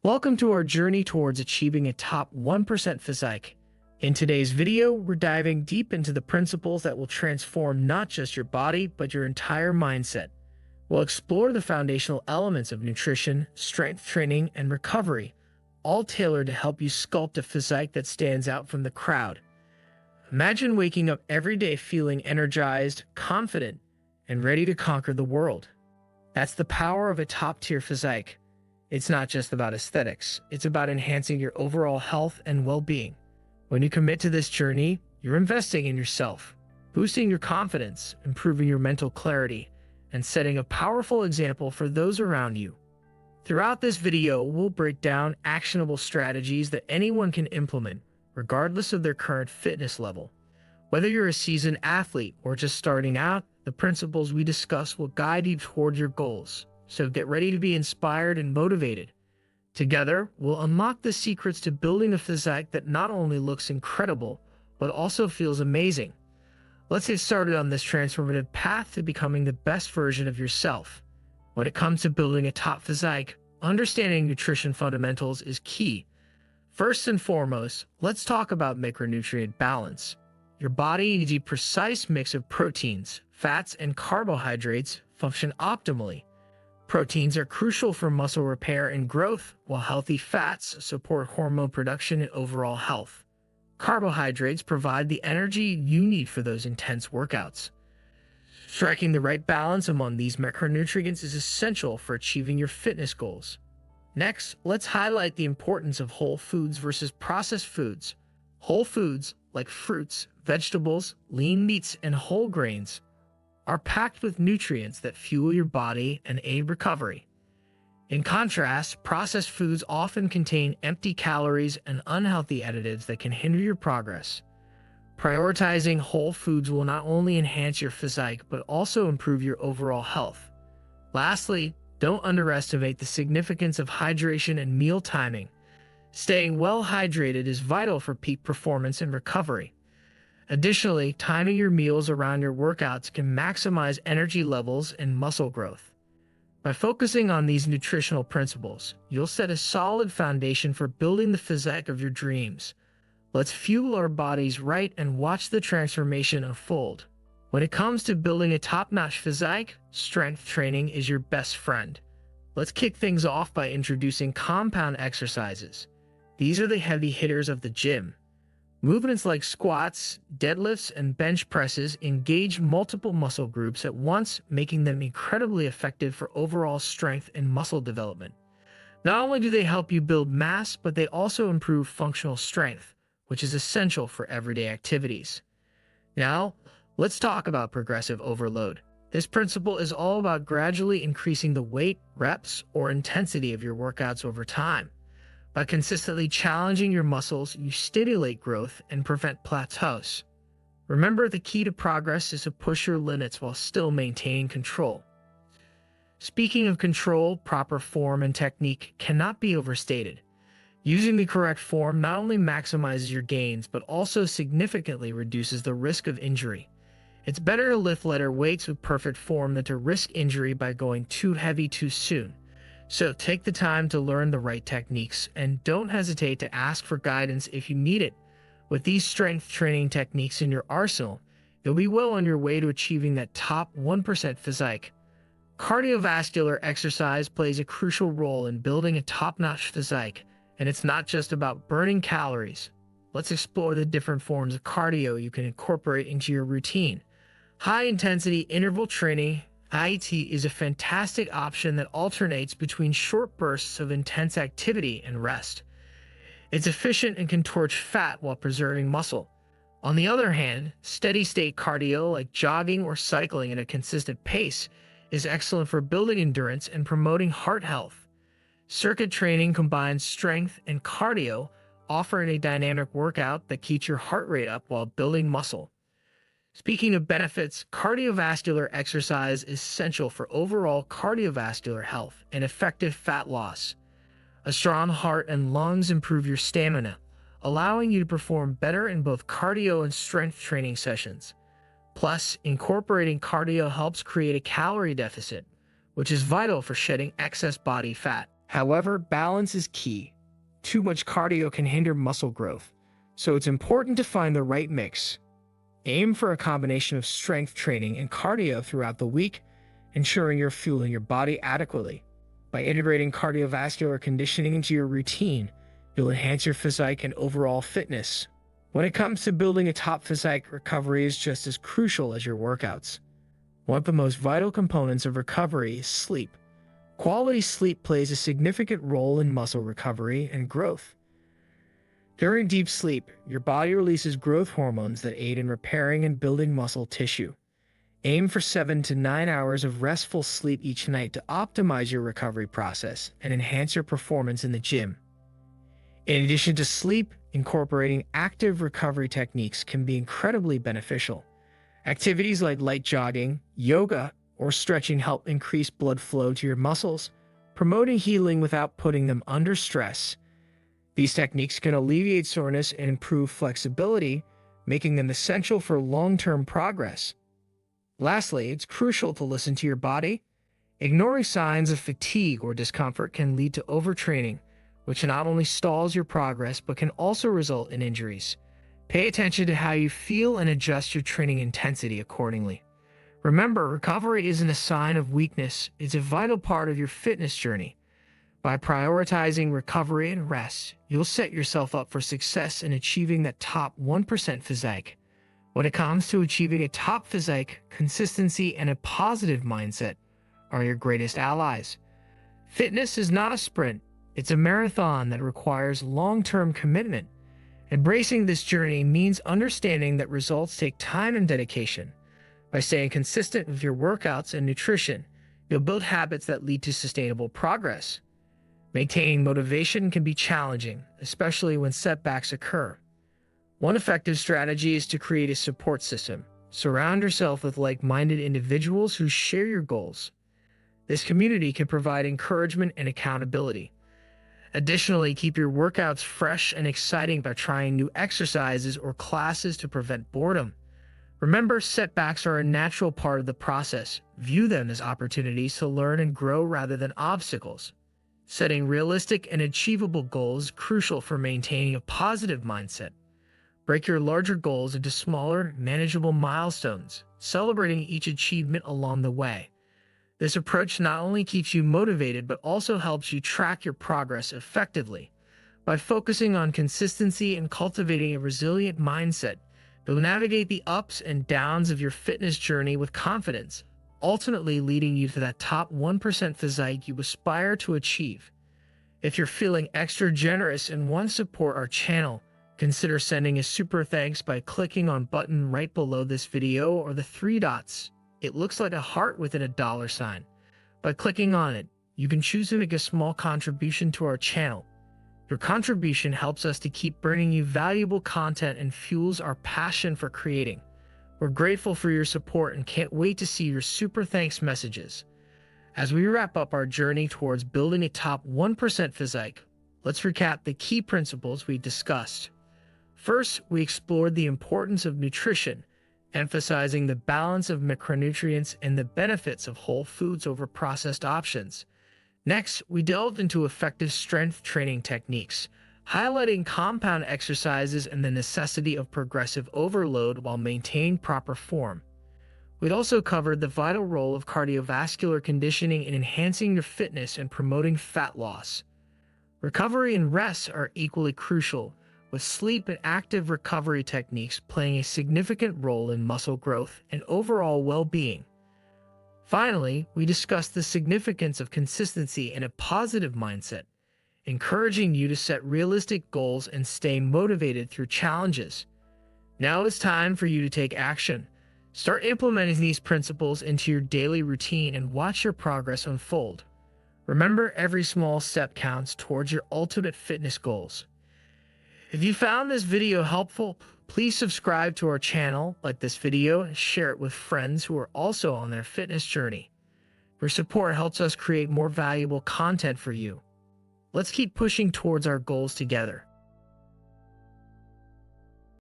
Welcome to our journey towards achieving a top 1% physique. In today's video, we're diving deep into the principles that will transform not just your body, but your entire mindset. We'll explore the foundational elements of nutrition, strength training, and recovery, all tailored to help you sculpt a physique that stands out from the crowd. Imagine waking up every day feeling energized, confident, and ready to conquer the world. That's the power of a top-tier physique. It's not just about aesthetics, it's about enhancing your overall health and well-being. When you commit to this journey, you're investing in yourself, boosting your confidence, improving your mental clarity, and setting a powerful example for those around you. Throughout this video, we'll break down actionable strategies that anyone can implement, regardless of their current fitness level. Whether you're a seasoned athlete or just starting out, the principles we discuss will guide you toward your goals. So get ready to be inspired and motivated. Together, we'll unlock the secrets to building a physique that not only looks incredible, but also feels amazing. Let's get started on this transformative path to becoming the best version of yourself. When it comes to building a top physique, understanding nutrition fundamentals is key. First and foremost, let's talk about macronutrient balance. Your body needs a precise mix of proteins, fats, and carbohydrates function optimally. Proteins are crucial for muscle repair and growth, while healthy fats support hormone production and overall health. Carbohydrates provide the energy you need for those intense workouts. Striking the right balance among these macronutrients is essential for achieving your fitness goals. Next, let's highlight the importance of whole foods versus processed foods. Whole foods, like fruits, vegetables, lean meats, and whole grains, are packed with nutrients that fuel your body and aid recovery. In contrast, processed foods often contain empty calories and unhealthy additives that can hinder your progress. Prioritizing whole foods will not only enhance your physique, but also improve your overall health. Lastly, don't underestimate the significance of hydration and meal timing. Staying well hydrated is vital for peak performance and recovery. Additionally, timing your meals around your workouts can maximize energy levels and muscle growth. By focusing on these nutritional principles, you'll set a solid foundation for building the physique of your dreams. Let's fuel our bodies right and watch the transformation unfold. When it comes to building a top-notch physique, strength training is your best friend. Let's kick things off by introducing compound exercises. These are the heavy hitters of the gym. Movements like squats, deadlifts, and bench presses engage multiple muscle groups at once, making them incredibly effective for overall strength and muscle development. Not only do they help you build mass, but they also improve functional strength, which is essential for everyday activities. Now, let's talk about progressive overload. This principle is all about gradually increasing the weight, reps, or intensity of your workouts over time. By consistently challenging your muscles, you stimulate growth and prevent plateaus. Remember, the key to progress is to push your limits while still maintaining control. Speaking of control, proper form and technique cannot be overstated. Using the correct form not only maximizes your gains, but also significantly reduces the risk of injury. It's better to lift lighter weights with perfect form than to risk injury by going too heavy too soon. So take the time to learn the right techniques and don't hesitate to ask for guidance if you need it. With these strength training techniques in your arsenal, you'll be well on your way to achieving that top 1% physique. Cardiovascular exercise plays a crucial role in building a top-notch physique, and it's not just about burning calories. Let's explore the different forms of cardio you can incorporate into your routine. High-intensity interval training (HIIT) is a fantastic option that alternates between short bursts of intense activity and rest. It's efficient and can torch fat while preserving muscle. On the other hand, steady-state cardio like jogging or cycling at a consistent pace is excellent for building endurance and promoting heart health. Circuit training combines strength and cardio, offering a dynamic workout that keeps your heart rate up while building muscle. Speaking of benefits, cardiovascular exercise is essential for overall cardiovascular health and effective fat loss. A strong heart and lungs improve your stamina, allowing you to perform better in both cardio and strength training sessions. Plus, incorporating cardio helps create a calorie deficit, which is vital for shedding excess body fat. However, balance is key. Too much cardio can hinder muscle growth, so it's important to find the right mix. Aim for a combination of strength training and cardio throughout the week, ensuring you're fueling your body adequately. By integrating cardiovascular conditioning into your routine, you'll enhance your physique and overall fitness. When it comes to building a top physique, recovery is just as crucial as your workouts. One of the most vital components of recovery is sleep. Quality sleep plays a significant role in muscle recovery and growth. During deep sleep, your body releases growth hormones that aid in repairing and building muscle tissue. Aim for 7 to 9 hours of restful sleep each night to optimize your recovery process and enhance your performance in the gym. In addition to sleep, incorporating active recovery techniques can be incredibly beneficial. Activities like light jogging, yoga, or stretching help increase blood flow to your muscles, promoting healing without putting them under stress. These techniques can alleviate soreness and improve flexibility, making them essential for long-term progress. Lastly, it's crucial to listen to your body. Ignoring signs of fatigue or discomfort can lead to overtraining, which not only stalls your progress but can also result in injuries. Pay attention to how you feel and adjust your training intensity accordingly. Remember, recovery isn't a sign of weakness, it's a vital part of your fitness journey. By prioritizing recovery and rest, you'll set yourself up for success in achieving that top 1% physique. When it comes to achieving a top physique, consistency and a positive mindset are your greatest allies. Fitness is not a sprint, it's a marathon that requires long-term commitment. Embracing this journey means understanding that results take time and dedication. By staying consistent with your workouts and nutrition, you'll build habits that lead to sustainable progress. Maintaining motivation can be challenging, especially when setbacks occur. One effective strategy is to create a support system. Surround yourself with like-minded individuals who share your goals. This community can provide encouragement and accountability. Additionally, keep your workouts fresh and exciting by trying new exercises or classes to prevent boredom. Remember, setbacks are a natural part of the process. View them as opportunities to learn and grow rather than obstacles. Setting realistic and achievable goals is crucial for maintaining a positive mindset. Break your larger goals into smaller, manageable milestones, celebrating each achievement along the way. This approach not only keeps you motivated but also helps you track your progress effectively. By focusing on consistency and cultivating a resilient mindset, you'll navigate the ups and downs of your fitness journey with confidence, ultimately leading you to that top 1% physique you aspire to achieve. If you're feeling extra generous and want to support our channel, consider sending a super thanks by clicking on button right below this video or the 3 dots. It looks like a heart within a dollar sign. By clicking on it, you can choose to make a small contribution to our channel. Your contribution helps us to keep bringing you valuable content and fuels our passion for creating. We're grateful for your support and can't wait to see your super thanks messages. As we wrap up our journey towards building a top 1% physique, let's recap the key principles we discussed. First, we explored the importance of nutrition, emphasizing the balance of macronutrients and the benefits of whole foods over processed options. Next, we delved into effective strength training techniques, highlighting compound exercises and the necessity of progressive overload while maintaining proper form. We'd also covered the vital role of cardiovascular conditioning in enhancing your fitness and promoting fat loss. Recovery and rest are equally crucial, with sleep and active recovery techniques playing a significant role in muscle growth and overall well-being. Finally, we discussed the significance of consistency and a positive mindset, encouraging you to set realistic goals and stay motivated through challenges. Now it's time for you to take action. Start implementing these principles into your daily routine and watch your progress unfold. Remember, every small step counts towards your ultimate fitness goals. If you found this video helpful, please subscribe to our channel, like this video, and share it with friends who are also on their fitness journey. Your support helps us create more valuable content for you. Let's keep pushing towards our goals together.